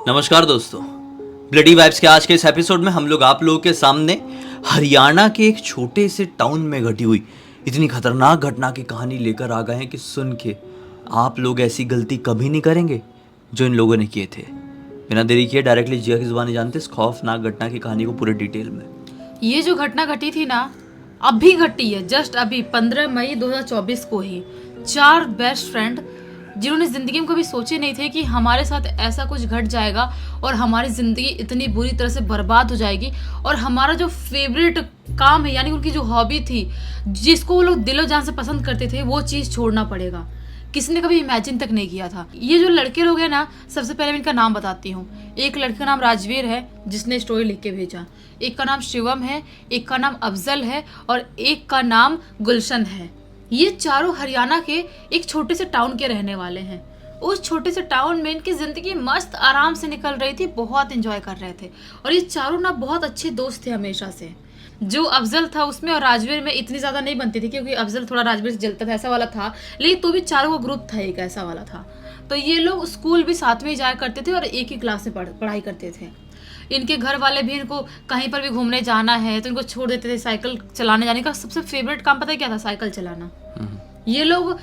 नमस्कार दोस्तों, bloody vibes के आज के इस एपिसोड में हम लोग आप लोगों के सामने हरियाणा के एक छोटे से टाउन में घटी हुई इतनी खतरनाक घटना की कहानी लेकर आ गए हैं कि सुन के आप लोग ऐसी गलती कभी नहीं करेंगे जो इन लोगों ने किए थे। बिना देरी किए डायरेक्टली जिया की जुबानी जानते इस खौफनाक घटना की कहानी को पूरे डिटेल में। ये जो घटना घटी थी ना, अभी घटी है, जस्ट अभी 15 मई 2024 को ही। 4 बेस्ट फ्रेंड जिन्होंने जिंदगी में कभी सोचे नहीं थे कि हमारे साथ ऐसा कुछ घट जाएगा और हमारी जिंदगी इतनी बुरी तरह से बर्बाद हो जाएगी और हमारा जो फेवरेट काम है यानी उनकी जो हॉबी थी जिसको वो लोग दिलो जान से पसंद करते थे वो चीज़ छोड़ना पड़ेगा। किसी ने कभी इमेजिन तक नहीं किया था। ये जो लड़के लोग हैं ना, सबसे पहले मैं इनका नाम बताती हूँ। एक लड़के का नाम राजवीर है जिसने स्टोरी लिख के भेजा, एक का नाम शिवम है, एक का नाम अफजल है और एक का नाम गुलशन है। ये चारों हरियाणा के एक छोटे से टाउन के रहने वाले हैं। उस छोटे से टाउन में इनकी जिंदगी मस्त आराम से निकल रही थी, बहुत एंजॉय कर रहे थे और ये चारों ना बहुत अच्छे दोस्त थे हमेशा से। जो अफजल था उसमें और राजवीर में इतनी ज्यादा नहीं बनती थी क्योंकि अफजल थोड़ा राजवीर से जलता था, ऐसा वाला था, लेकिन तो भी चारों का ग्रुप था, एक ऐसा वाला था। तो ये लोग स्कूल भी साथ में ही जाया करते थे और एक ही क्लास में पढ़ाई करते थे। इनके घर वाले भी इनको कहीं पर भी घूमने जाना है तो इनको छोड़ देते थे। साइकिल चलाने जाने का सबसे फेवरेट काम पता है क्या था? साइकिल चलाना। ये लोग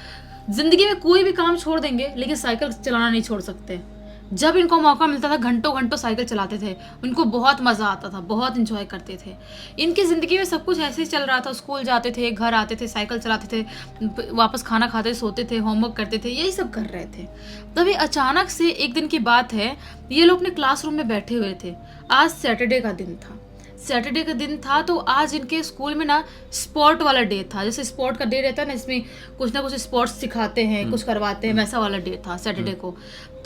जिंदगी में कोई भी काम छोड़ देंगे लेकिन साइकिल चलाना नहीं छोड़ सकते। जब इनको मौका मिलता था घंटों घंटों साइकिल चलाते थे। उनको बहुत मज़ा आता था, बहुत इंजॉय करते थे। इनकी ज़िंदगी में सब कुछ ऐसे ही चल रहा था। स्कूल जाते थे, घर आते थे, साइकिल चलाते थे, वापस खाना खाते सोते थे, होमवर्क करते थे, यही सब कर रहे थे। तभी अचानक से एक दिन की बात है, ये लोग अपने क्लासरूम में बैठे हुए थे। आज सैटरडे का दिन था। सैटरडे का दिन था तो आज इनके स्कूल में ना स्पोर्ट वाला डे था। जैसे स्पोर्ट का डे रहता है ना, इसमें कुछ ना कुछ स्पोर्ट्स सिखाते हैं, कुछ करवाते हैं, वैसा वाला डे था सैटरडे को।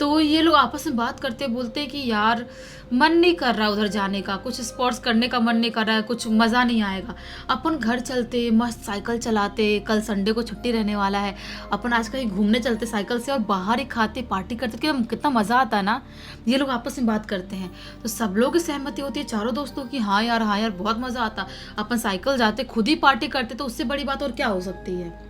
तो ये लोग आपस में बात करते बोलते हैं कि यार मन नहीं कर रहा उधर जाने का, कुछ स्पोर्ट्स करने का मन नहीं कर रहा है, कुछ मज़ा नहीं आएगा। अपन घर चलते, मस्त साइकिल चलाते, कल संडे को छुट्टी रहने वाला है, अपन आज कहीं घूमने चलते साइकिल से और बाहर ही खाते पार्टी करते, कितना मज़ा आता है ना। ये लोग आपस में बात करते हैं तो सब लोगों की सहमति होती है चारों दोस्तों की, हाँ यार बहुत मज़ा आता, अपन साइकिल जाते खुद ही पार्टी करते तो उससे बड़ी बात और क्या हो सकती है।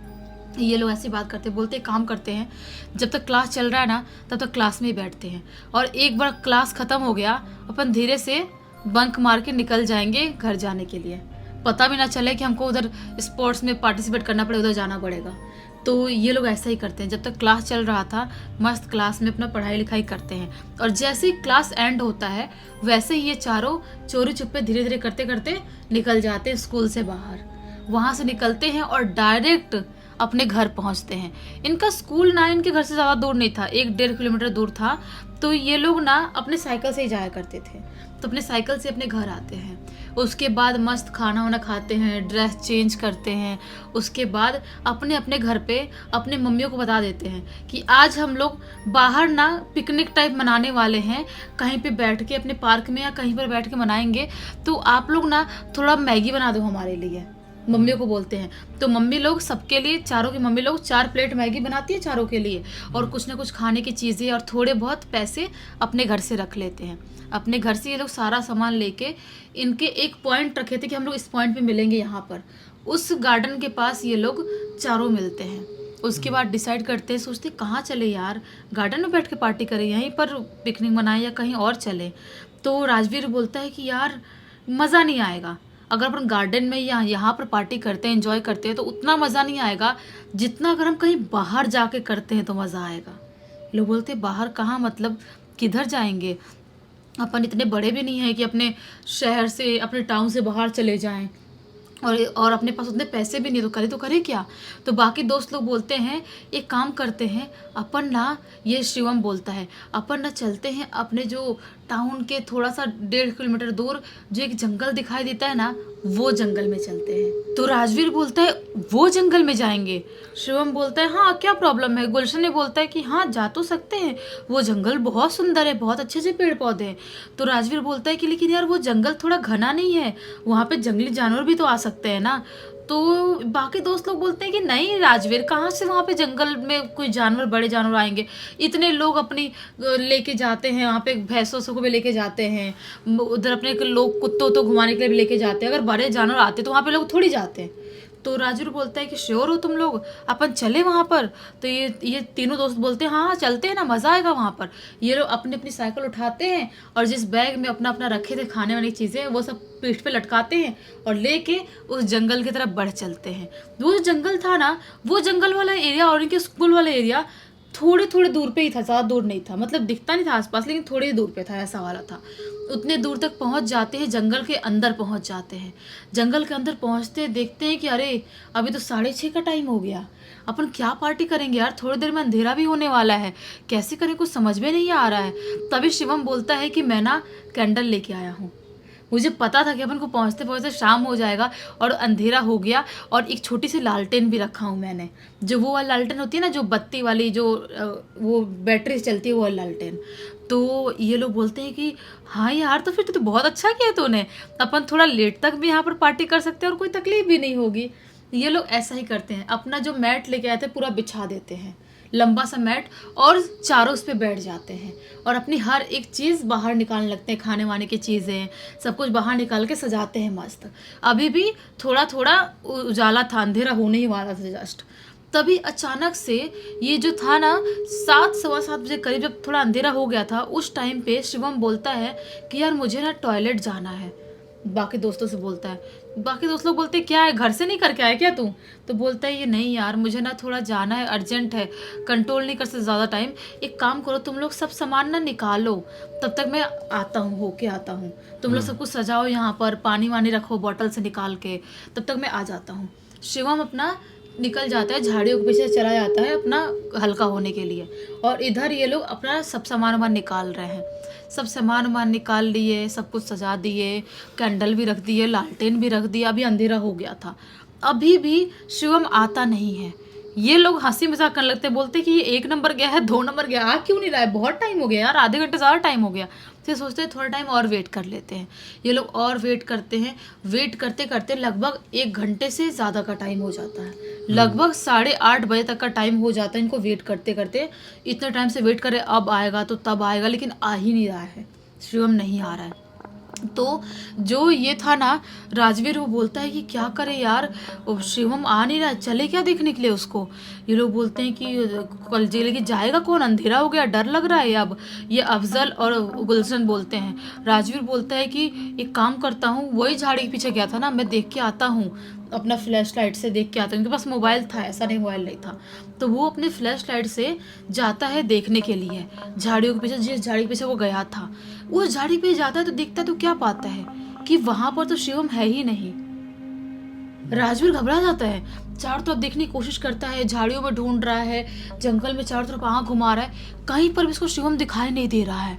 ये लोग ऐसी बात करते बोलते काम करते हैं, जब तक क्लास चल रहा है ना तब तक क्लास में ही बैठते हैं और एक बार क्लास ख़त्म हो गया अपन धीरे से बंक मार के निकल जाएंगे घर जाने के लिए। पता भी ना चले कि हमको उधर स्पोर्ट्स में पार्टिसिपेट करना पड़े, उधर जाना पड़ेगा। तो ये लोग ऐसा ही करते हैं। जब तक क्लास चल रहा था मस्त क्लास में अपना पढ़ाई लिखाई करते हैं और जैसे ही क्लास एंड होता है वैसे ही ये चारों चोरी छुपे धीरे धीरे करते करते निकल जाते हैं स्कूल से बाहर। वहाँ से निकलते हैं और डायरेक्ट अपने घर पहुँचते हैं। इनका स्कूल ना इनके घर से ज़्यादा दूर नहीं था, 1-1.5 किलोमीटर दूर था। तो ये लोग ना अपने साइकिल से ही जाया करते थे। तो अपने साइकिल से अपने घर आते हैं, उसके बाद मस्त खाना वाना खाते हैं, ड्रेस चेंज करते हैं, उसके बाद अपने अपने घर पे अपने मम्मियों को बता देते हैं कि आज हम लोग बाहर ना पिकनिक टाइप मनाने वाले हैं, कहीं पे बैठ के अपने पार्क में या कहीं पर बैठ के मनाएंगे, तो आप लोग ना थोड़ा मैगी बना दो हमारे लिए। मम्मियों को बोलते हैं तो मम्मी लोग सबके लिए, चारों की मम्मी लोग 4 प्लेट मैगी बनाती है चारों के लिए और कुछ ना कुछ खाने की चीज़ें और थोड़े बहुत पैसे अपने घर से रख लेते हैं। अपने घर से ये लोग सारा सामान लेके इनके एक पॉइंट रखे थे कि हम लोग इस पॉइंट पे मिलेंगे, यहाँ पर उस गार्डन के पास ये लोग चारों मिलते हैं। उसके बाद डिसाइड करते हैं, सोचते कहाँ चले यार, गार्डन में बैठ के पार्टी करें, यहीं पर पिकनिक मनाएं या कहीं और चले। तो राजवीर बोलता है कि यार मज़ा नहीं आएगा अगर अपन गार्डन में या यहाँ पर पार्टी करते हैं, एंजॉय करते हैं तो उतना मज़ा नहीं आएगा जितना अगर हम कहीं बाहर जाके करते हैं तो मज़ा आएगा। लोग बोलते हैं बाहर कहाँ, मतलब किधर जाएंगे, अपन इतने बड़े भी नहीं हैं कि अपने शहर से, अपने टाउन से बाहर चले जाएं और अपने पास उतने पैसे भी नहीं, तो करे क्या। तो बाकी दोस्त लोग बोलते हैं एक काम करते हैं अपन ना, ये शिवम बोलता है अपन ना चलते हैं अपने जो टाउन के थोड़ा सा 1.5 किलोमीटर दूर जो एक जंगल दिखाई देता है ना, वो जंगल में चलते हैं। तो राजवीर बोलता है वो जंगल में जाएंगे। शिवम बोलता है हाँ क्या प्रॉब्लम है। गुलशन ने बोलता है कि हाँ जा तो सकते हैं, वो जंगल बहुत सुंदर है, बहुत अच्छे अच्छे पेड़ पौधे हैं। तो राजवीर बोलता है कि लेकिन यार वो जंगल थोड़ा घना नहीं है, वहाँ पे जंगली जानवर भी तो आ सकते हैं ना। तो बाकी दोस्त लोग बोलते हैं कि नहीं राजवीर, कहाँ से वहाँ पे जंगल में कोई जानवर, बड़े जानवर आएंगे, इतने लोग अपनी लेके जाते हैं, वहाँ पे भैंसों को भी लेके जाते हैं, उधर अपने लोग कुत्तों तो घुमाने के लिए भी लेके जाते हैं, अगर बड़े जानवर आते तो वहाँ पे लोग थोड़ी जाते हैं। तो राजवीर बोलता है कि श्योर हो तुम लोग, अपन चले वहाँ पर। तो ये तीनों दोस्त बोलते हैं हाँ चलते हैं ना, मज़ा आएगा वहाँ पर। ये लोग अपनी अपनी साइकिल उठाते हैं और जिस बैग में अपना अपना रखे थे खाने वाली चीज़ें वो सब पीठ पे लटकाते हैं और लेके उस जंगल की तरफ बढ़ चलते हैं। वो जो जंगल था ना, वो जंगल वाला एरिया और इनके स्कूल वाला एरिया थोड़े थोड़े दूर पे ही था, ज़्यादा दूर नहीं था, मतलब दिखता नहीं था आसपास, लेकिन थोड़े ही दूर पे था, ऐसा वाला था। उतने दूर तक पहुंच जाते हैं, जंगल के अंदर पहुंच जाते हैं। जंगल के अंदर पहुंचते देखते हैं कि अरे अभी तो 6:30 का टाइम हो गया, अपन क्या पार्टी करेंगे यार, थोड़ी देर में अंधेरा भी होने वाला है, कैसे करें कुछ समझ में नहीं आ रहा है। तभी शिवम बोलता है कि मैं ना कैंडल लेके आया हूँ, मुझे पता था कि अपन को पहुंचते पहुंचते शाम हो जाएगा और अंधेरा हो गया, और एक छोटी सी लालटेन भी रखा हूँ मैंने, जो वो वाली लालटेन होती है ना, जो बत्ती वाली, जो वो बैटरी से चलती है, वो वाली लालटेन। तो ये लोग बोलते हैं कि हाँ यार तो फिर तो बहुत अच्छा किया तूने, अपन थोड़ा लेट तक भी यहाँ पर पार्टी कर सकते हैं और कोई तकलीफ भी नहीं होगी। ये लोग ऐसा ही करते हैं, अपना जो मैट लेके आए थे पूरा बिछा देते हैं, लंबा सा मैट, और चारों उस पे बैठ जाते हैं और अपनी हर एक चीज़ बाहर निकालने लगते हैं, खाने वाने की चीज़ें सब कुछ बाहर निकाल के सजाते हैं मस्त। अभी भी थोड़ा थोड़ा उजाला था, अंधेरा होने ही वाला था जस्ट। तभी अचानक से ये जो था ना 7 सवा 7 बजे करीब, जब थोड़ा अंधेरा हो गया था, उस टाइम पे शिवम बोलता है कि यार मुझे ना टॉयलेट जाना है। बाकी दोस्तों से बोलता है, बाकी दोस्त लोग बोलते हैं क्या है, घर से नहीं करके आया क्या तू? तो बोलता है ये नहीं यार मुझे ना थोड़ा जाना है, अर्जेंट है, कंट्रोल नहीं कर सकते ज़्यादा टाइम, एक काम करो तुम लोग सब सामान ना निकालो, तब तक मैं आता हूँ, होके आता हूँ, तुम लोग सब कुछ सजाओ यहाँ पर, पानी वानी रखो बॉटल से निकाल के, तब तक मैं आ जाता हूँ। शिवम अपना निकल जाता है, झाड़ियों के पीछे चला जाता है अपना हल्का होने के लिए, और इधर ये लोग अपना सब सामान वामान निकाल रहे हैं। सब सामान वामान निकाल लिए, सब कुछ सजा दिए, कैंडल भी रख दिए, लालटेन भी रख दिया। अभी अंधेरा हो गया था, अभी भी शिवम आता नहीं है। ये लोग हंसी मजाक करने लगते, बोलते कि ये 1 नंबर गया है, 2 नंबर गया, आ क्यों नहीं रहा है, बहुत टाइम हो गया यार, आधे घंटे ज़्यादा टाइम हो गया। फिर सोचते हैं थोड़ा टाइम और वेट कर लेते हैं। ये लोग और वेट करते हैं, वेट करते करते लगभग 1 घंटे से ज़्यादा का टाइम हो जाता है, लगभग 8:30 बजे तक का टाइम हो जाता है इनको वेट करते करते। इतने टाइम से वेट करे अब आएगा तो तब आएगा, लेकिन आ ही नहीं रहा है, शिवम नहीं आ रहा है। तो जो ये था ना राजवीर, वो बोलता है कि क्या करे यार, शिवम आ नहीं रहा, चले क्या देखने के लिए उसको। ये लोग बोलते हैं कि कल जेल की जाएगा कौन, अंधेरा हो गया, डर लग रहा है अब। ये अफजल और गुलशन बोलते हैं। राजवीर बोलता है कि एक काम करता हूँ, वही झाड़ी के पीछे गया था ना, मैं देख के आता हूँ, अपना फ्लैश लाइट से देख के आता हूँ, उनके पास मोबाइल था, ऐसा नहीं मोबाइल नहीं था। तो वो अपने फ्लैश लाइट से जाता है देखने के लिए झाड़ियों के पीछे, जिस झाड़ी के पीछे वो गया था, उस झाड़ी पे जाता है तो दिखता है, तो क्या पाता है कि वहां पर तो शिवम है ही नहीं। राजवीर घबरा जाता है, चारों तरफ देखने की कोशिश करता है, झाड़ियों में ढूंढ रहा है, जंगल में चारों तरफ आंख घुमा रहा है, कहीं पर भी इसको शिवम दिखाई नहीं दे रहा है।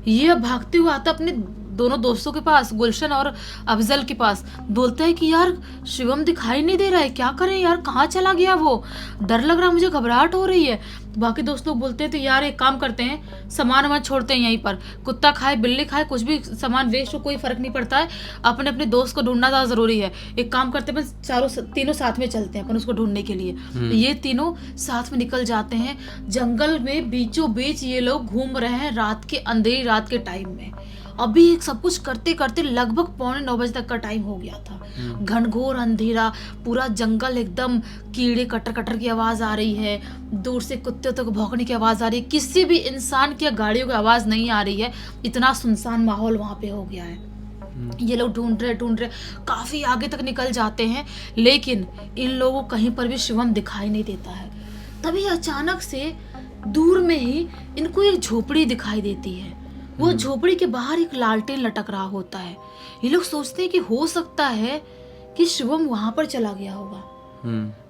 ये अब भागते हुए आता अपने दोनों दोस्तों के पास, गुलशन और अफजल के पास, बोलता है कि यार शिवम दिखाई नहीं दे रहा है, क्या करें यार, कहाँ चला गया वो, डर लग रहा है मुझे, घबराहट हो रही है। बाकी दोस्त लोग बोलते हैं तो यार एक काम करते हैं, सामान वामान छोड़ते हैं यहीं पर, कुत्ता खाए बिल्ली खाए कुछ भी सामान वेस्ट हो, कोई फर्क नहीं पड़ता है, अपने अपने दोस्त को ढूंढना ज़्यादा ज़रूरी है। एक काम करते हैं, अपन तीनों साथ में चलते हैं अपन उसको ढूंढने के लिए। ये तीनों साथ में निकल जाते हैं, जंगल में बीचों बीच ये लोग घूम रहे हैं रात के, अंधेरी रात के टाइम में। अभी सब कुछ करते करते लगभग 8:45 बजे तक का टाइम हो गया था, घनघोर अंधेरा, पूरा जंगल एकदम, कीड़े कटर कटर की आवाज आ रही है, दूर से कुत्ते तक भौंकने की आवाज आ रही है, किसी भी इंसान की या गाड़ियों की आवाज नहीं आ रही है, इतना सुनसान माहौल वहां पे हो गया है। ये लोग ढूंढ रहे काफी आगे तक निकल जाते हैं, लेकिन इन लोगों को कहीं पर भी शिवम दिखाई नहीं देता है। तभी अचानक से दूर में ही इनको एक झोपड़ी दिखाई देती है, वो झोपड़ी के बाहर एक लालटेन लटक रहा होता है। ये लोग सोचते हैं कि हो सकता है कि शिवम वहां पर चला गया होगा,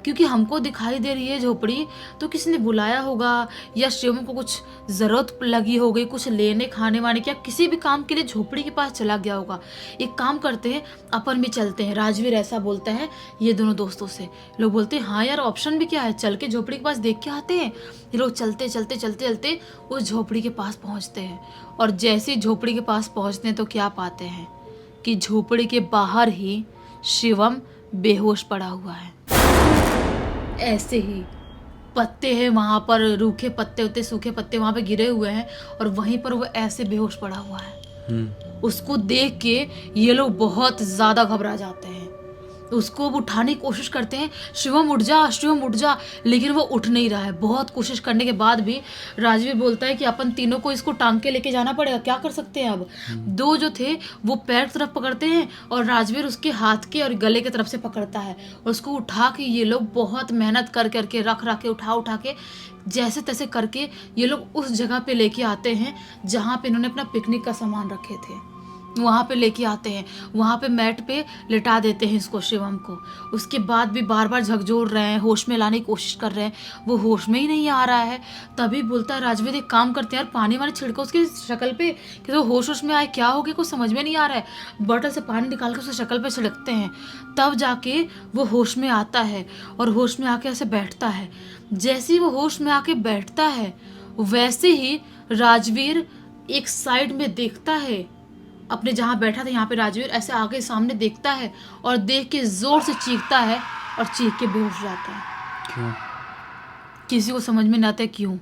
क्योंकि हमको दिखाई दे रही है झोपड़ी, तो किसी ने बुलाया होगा या शिवम को कुछ जरूरत लगी हो गई, कुछ लेने खाने वाने की, या किसी भी काम के लिए झोपड़ी के पास चला गया होगा। एक काम करते हैं, अपन भी चलते हैं, राजवीर ऐसा बोलता है ये दोनों दोस्तों से। लोग बोलते हैं हाँ यार ऑप्शन भी क्या है, चल के झोपड़ी के पास देख के आते हैं। ये लोग चलते चलते चलते चलते उस झोपड़ी के पास पहुंचते हैं, और जैसे झोपड़ी के पास पहुंचते हैं तो क्या पाते हैं कि झोपड़ी के बाहर ही शिवम बेहोश पड़ा हुआ है। ऐसे ही पत्ते हैं वहां पर, रूखे पत्ते होते, सूखे पत्ते वहां पे गिरे हुए हैं, और वहीं पर वो ऐसे बेहोश पड़ा हुआ है। उसको देख के ये लोग बहुत ज्यादा घबरा जाते हैं, उसको वो उठाने की कोशिश करते हैं, शिवम उठ जा, शिवम उठ जा, लेकिन वो उठ नहीं रहा है। बहुत कोशिश करने के बाद भी राजवीर बोलता है कि अपन तीनों को इसको टांग के लेके जाना पड़ेगा, क्या कर सकते हैं अब। दो जो थे वो पैर की तरफ पकड़ते हैं और राजवीर उसके हाथ के और गले की तरफ से पकड़ता है, और उसको उठा के ये लोग बहुत मेहनत कर करके रख के उठा के जैसे तैसे करके ये लोग उस जगह पे लेके आते हैं जहाँ पे इन्होंने अपना पिकनिक का सामान रखे थे। वहाँ पे लेके आते हैं, वहाँ पे मैट पे लिटा देते हैं इसको, शिवम को। उसके बाद भी बार बार झकझोर रहे हैं, होश में लाने की कोशिश कर रहे हैं, वो होश में ही नहीं आ रहा है। तभी बोलता है राजवीर एक काम करते हैं यार, पानी वानी छिड़को उसकी शक्ल पे कि तो होश में आए, क्या हो गया कुछ समझ में नहीं आ रहा है। बॉटल से पानी निकाल कर उसकी शक्ल पे छिड़कते हैं, तब जाके वो होश में आता है और होश में आके ऐसे बैठता है। जैसे ही वो होश में आके बैठता है वैसे ही राजवीर एक साइड में देखता है, अपने जहाँ बैठा था यहाँ पे राजवीर ऐसे आगे सामने देखता है और देख के जोर से चीखता है और चीख के बेहोश हो जाता है। क्यों? किसी को समझ में नहीं आता क्यों।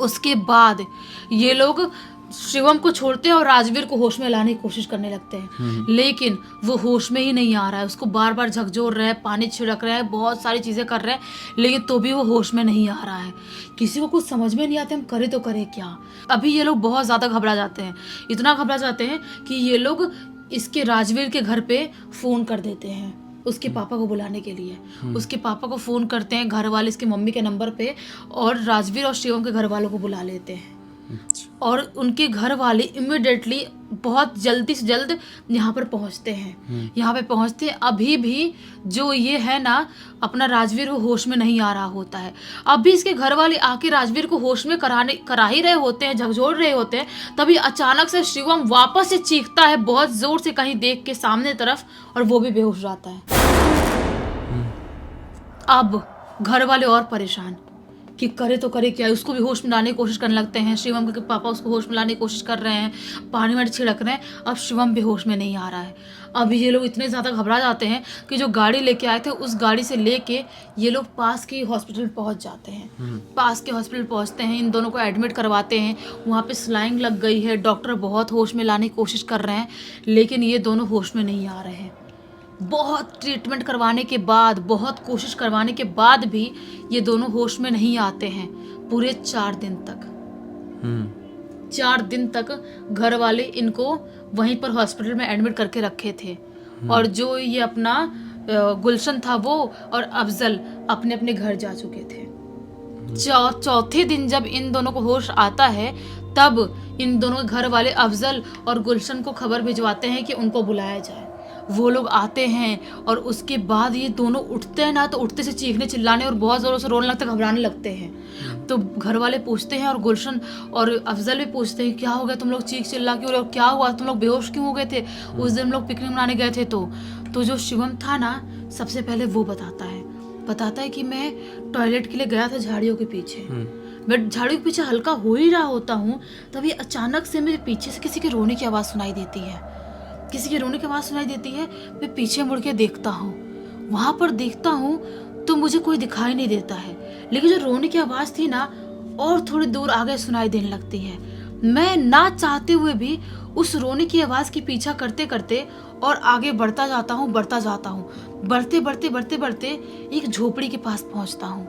उसके बाद ये लोग शिवम को छोड़ते हैं और राजवीर को होश में लाने की कोशिश करने लगते हैं, लेकिन वो होश में ही नहीं आ रहा है। उसको बार बार झकझोर रहे हैं, पानी छिड़क रहे हैं, बहुत सारी चीजें कर रहे हैं, लेकिन तो भी वो होश में नहीं आ रहा है। किसी को कुछ समझ में नहीं आता हम करे तो करे क्या। अभी ये लोग बहुत ज्यादा घबरा जाते हैं, इतना घबरा जाते हैं कि ये लोग इसके राजवीर के घर पे फोन कर देते हैं उसके पापा को बुलाने के लिए। उसके पापा को फोन करते हैं घर वाले इसकी मम्मी के नंबर पे, और राजवीर और शिवम के घर वालों को बुला लेते हैं। और उनके घर वाले इमिडिएटली बहुत जल्दी से जल्द यहाँ पर पहुँचते हैं। यहाँ पे पहुँचते हैं, अभी भी जो ये है ना अपना राजवीर वो होश में नहीं आ रहा होता है। अभी इसके घर वाले आके राजवीर को होश में करा ही रहे होते हैं, झकझोर रहे होते हैं, तभी अचानक से शिवम वापस से चीखता है बहुत जोर से कहीं देख के सामने तरफ, और वो भी बेहोश हो जाता है। अब घर वाले और परेशान कि करे तो करे क्या। उसको भी होश में लाने की कोशिश करने लगते हैं, शिवम के पापा उसको होश में लाने की कोशिश कर रहे हैं, पानी वानी छिड़क रहे हैं। अब शिवम भी होश में नहीं आ रहा है। अब ये लोग इतने ज़्यादा घबरा जाते हैं कि जो गाड़ी लेके आए थे उस गाड़ी से लेके ये लोग पास के हॉस्पिटल पहुंच जाते हैं। पास के हॉस्पिटल पहुंचते हैं, इन दोनों को एडमिट करवाते हैं। वहाँ पे स्लाइंग लग गई है, डॉक्टर बहुत होश में लाने की कोशिश कर रहे हैं, लेकिन ये दोनों होश में नहीं आ रहे हैं। बहुत ट्रीटमेंट करवाने के बाद, बहुत कोशिश करवाने के बाद भी ये दोनों होश में नहीं आते हैं पूरे 4 दिन तक। 4 दिन तक घर वाले इनको वहीं पर हॉस्पिटल में एडमिट करके रखे थे, और जो ये अपना गुलशन था वो और अफजल अपने अपने घर जा चुके थे। चौथे दिन जब इन दोनों को होश आता है तब इन दोनों के घर वाले अफजल और गुलशन को खबर भिजवाते हैं कि उनको बुलाया जाए। वो लोग आते हैं और उसके बाद ये दोनों उठते हैं ना, तो उठते से चीखने चिल्लाने और बहुत ज़ोरों से रोने लगते, घबराने लगते हैं। तो घर वाले पूछते हैं और गुलशन और अफजल भी पूछते हैं क्या हो गया, तुम लोग चीख चिल्ला क्यों रहे हो, क्या हुआ, तुम लोग बेहोश क्यों हो गए थे। उस दिन हम लोग पिकनिक मनाने गए थे। तो जो शिवम था ना, सबसे पहले वो बताता है कि मैं टॉयलेट के लिए गया था झाड़ियों के पीछे। मैं झाड़ियों के पीछे हल्का हो ही रहा होता हूँ, तभी अचानक से मेरे पीछे से किसी के रोने की आवाज़ सुनाई देती है। मैं पीछे मुड़ के देखता हूँ, वहाँ पर देखता हूँ तो मुझे कोई दिखाई नहीं देता है, लेकिन जो रोने की आवाज़ थी ना और थोड़ी दूर आगे सुनाई देने लगती है। मैं ना चाहते हुए भी उस रोने की आवाज़ की पीछा करते करते और आगे बढ़ता जाता हूँ। बढ़ते एक झोपड़ी के पास पहुँचता हूँ।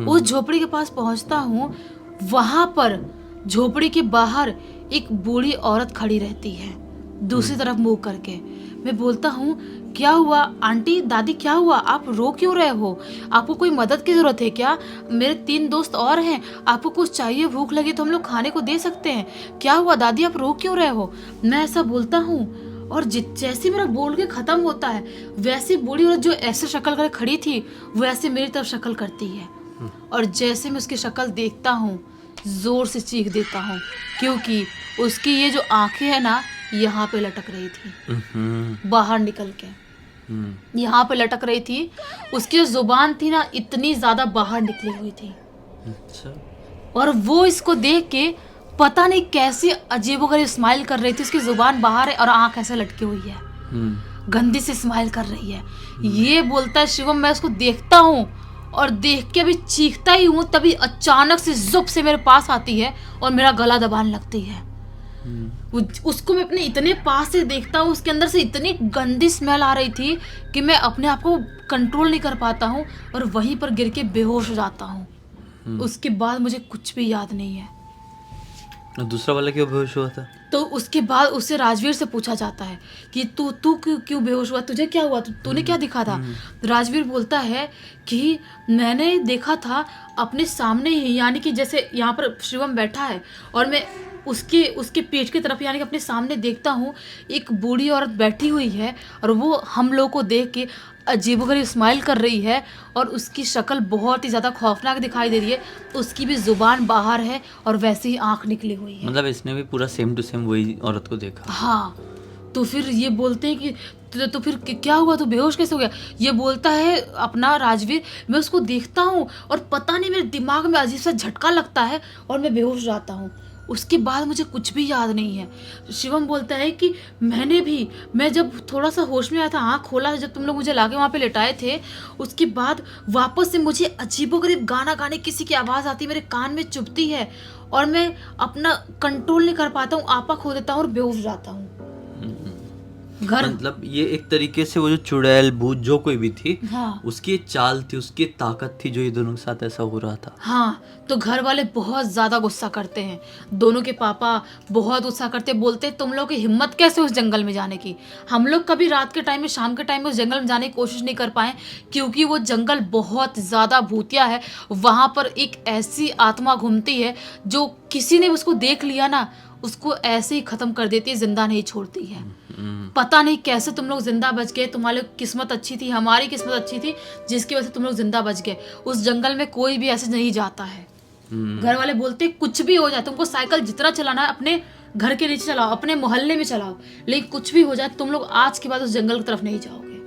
उस झोपड़ी के पास पहुँचता हूँ, वहाँ पर झोपड़ी के बाहर एक बूढ़ी औरत खड़ी रहती है, दूसरी तरफ मुंह करके। मैं बोलता हूँ क्या हुआ आंटी, दादी, क्या हुआ, आप रो क्यों रहे हो, आपको कोई मदद की जरूरत है क्या, मेरे 3 दोस्त और हैं, आपको कुछ चाहिए, भूख लगी तो हम लोग खाने को दे सकते हैं, क्या हुआ दादी, आप रो क्यों रहे हो। मैं ऐसा बोलता हूँ और जैसे मेरा बोल के खत्म होता है वैसे बूढ़ी औरत जो ऐसे शक्ल कर खड़ी थी वो ऐसे मेरी तरफ शक्ल करती है, और जैसे मैं उसकी शक्ल देखता हूँ जोर से चीख देता हूँ, क्योंकि उसकी ये जो आंखें है ना यहाँ पे लटक रही थी, बाहर निकल के यहाँ पे लटक रही थी। उसकी जो जुबान थी ना इतनी ज्यादा बाहर निकली हुई थी। अच्छा। और वो इसको देख के पता नहीं कैसी अजीबोगरीब स्माइल कर रही थी। उसकी जुबान बाहर है और आंख ऐसे लटकी हुई है, गंदी से स्माइल कर रही है। ये बोलता है शिवम, मैं उसको देखता हूँ और देख के अभी चीखता ही हूँ, तभी अचानक से जुप से मेरे पास आती है और मेरा गला दबाने लगती है। उसको मैं अपने इतने पास से देखता हूँ, उसके अंदर से इतनी गंदी स्मेल आ रही थी कि मैं अपने आप को कंट्रोल नहीं कर पाता हूँ और वहीं पर गिर के बेहोश हो जाता हूँ। उसके बाद मुझे कुछ भी याद नहीं है। और दूसरा वाला क्यों बेहोश हुआ था? तो उसके बाद उससे राजवीर से पूछा जाता है कि तू तू क्यों बेहोश हुआ, तुझे क्या हुआ, तूने क्या दिखा था? राजवीर बोलता है कि मैंने देखा था अपने सामने ही, यानी कि जैसे यहाँ पर शिवम बैठा है और मैं उसके पेट की तरफ यानी कि अपने सामने देखता हूँ, एक बूढ़ी औरत बैठी हुई है और वो हम लोग को देख के अजीबोगरीब स्माइल कर रही है और उसकी शक्ल बहुत ही ज़्यादा खौफनाक दिखाई दे रही है। उसकी भी जुबान बाहर है और वैसे ही आंख निकली हुई है। मतलब इसने भी पूरा सेम टू सेम वही औरत को देखा। हाँ, तो फिर ये बोलते हैं कि तो फिर क्या हुआ, तो बेहोश कैसे हो गया? ये बोलता है अपना राजवीर, मैं उसको देखता हूँ और पता नहीं मेरे दिमाग में अजीब सा झटका लगता है और मैं बेहोश जाता हूँ। उसके बाद मुझे कुछ भी याद नहीं है। शिवम बोलता है कि मैं जब थोड़ा सा होश में आया था, आँख खोला जब तुम लोग मुझे लाके वहाँ पे लेटाए थे, उसके बाद वापस से मुझे अजीबोगरीब गाना गाने किसी की आवाज़ आती है, मेरे कान में चुभती है और मैं अपना कंट्रोल नहीं कर पाता हूँ, आपा खो देता हूँ और बेहोश हो जाता हूँ। घर मतलब ये एक तरीके से वो जो चुड़ैल भूत जो कोई भी थी, हाँ, उसकी एक चाल थी, उसकी एक ताकत थी जो ये दोनों के साथ ऐसा हो रहा था। हाँ, तो घर वाले बहुत ज्यादा गुस्सा करते हैं, दोनों के पापा बहुत गुस्सा करते हैं, बोलते हैं तुम लोग की हिम्मत कैसे उस जंगल में जाने की। हम लोग कभी रात के टाइम में, शाम के टाइम में उस जंगल में जाने की कोशिश नहीं कर पाए क्योंकि वो जंगल बहुत ज्यादा भूतिया है। वहां पर एक ऐसी आत्मा घूमती है जो किसी ने उसको देख लिया ना, उसको ऐसे ही खत्म कर देती है, जिंदा नहीं छोड़ती है। पता नहीं कैसे तुम लोग जिंदा बच गए, तुम्हारी किस्मत अच्छी थी, हमारी किस्मत अच्छी थी जिसकी वजह से तुम लोग जिंदा बच गए। उस जंगल में कोई भी ऐसे नहीं जाता है। घर वाले बोलते कुछ भी हो जाए, तुमको साइकिल जितना चलाना है अपने घर के नीचे चलाओ, अपने मोहल्ले में चलाओ, लेकिन कुछ भी हो जाए तुम लोग आज के बाद उस जंगल की तरफ नहीं जाओगे।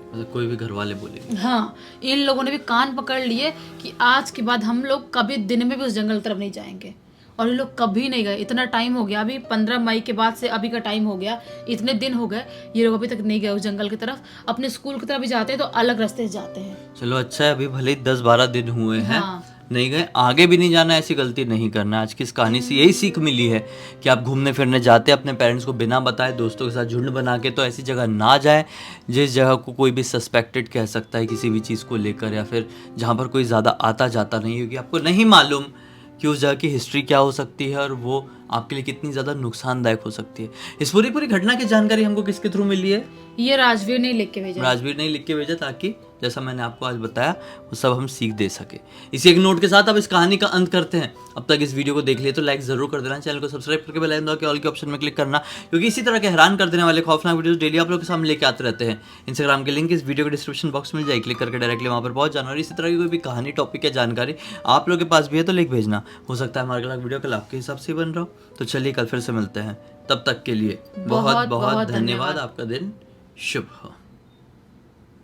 मतलब कोई भी घर वाले बोलेंगे। हाँ, इन लोगों ने भी कान पकड़ लिए कि आज के बाद हम लोग कभी दिन में भी उस जंगल की तरफ नहीं जाएंगे। और ये लोग कभी नहीं गए। इतना टाइम हो गया, अभी 15 मई के बाद से अभी का टाइम हो गया, इतने दिन हो गए, ये लोग अभी तक नहीं गए उस जंगल की तरफ। अपने स्कूल की तरफ भी जाते हैं तो अलग रास्ते से जाते हैं। चलो अच्छा है, अभी भले ही 10-12 दिन हुए हैं, हाँ। नहीं गए, आगे भी नहीं जाना, ऐसी गलती नहीं करना। आज की इस कहानी से यही सीख मिली है कि आप घूमने फिरने जाते हैं अपने पेरेंट्स को बिना बताए, दोस्तों के साथ झुंड बना के, तो ऐसी जगह ना जाए जिस जगह को कोई भी सस्पेक्टेड कह सकता है किसी भी चीज़ को लेकर, या फिर जहाँ पर कोई ज़्यादा आता जाता नहीं, क्योंकि आपको नहीं मालूम कि उस जगह की हिस्ट्री क्या हो सकती है और वो आपके लिए कितनी ज़्यादा नुकसानदायक हो सकती है। इस पूरी घटना की जानकारी हमको किसके थ्रू मिली है? ये राजवीर ने लिख के भेजा। राजवीर ने लिख के भेजा, ताकि जैसा मैंने आपको आज बताया वो सब हम सीख दे सके। इसी एक नोट के साथ अब इस कहानी का अंत करते हैं। अब तक इस वीडियो को देख लिए तो लाइक जरूर कर देना, चैनल को सब्सक्राइब करके बेल आइकन दबा के ऑल के ऑप्शन में क्लिक करना, क्योंकि इसी तरह के हैरान कर देने वाले खौफनाक वीडियोस डेली आप लोगों के सामने लेके आते रहते हैं। इंस्टाग्राम के लिंक इस वीडियो के डिस्क्रिप्शन बॉक्स में जाए, क्लिक करके डायरेक्टली वहाँ पर पहुंच जाना। और इसी तरह की कोई भी कहानी, टॉपिक या जानकारी आप लोगों के पास भी है तो लिख भेजना। हो सकता है हमारा अगला वीडियो कल आपके हिसाब से बन रहा हो। तो चलिए कल फिर से मिलते हैं, तब तक के लिए बहुत बहुत धन्यवाद। आपका दिन शुभ हो।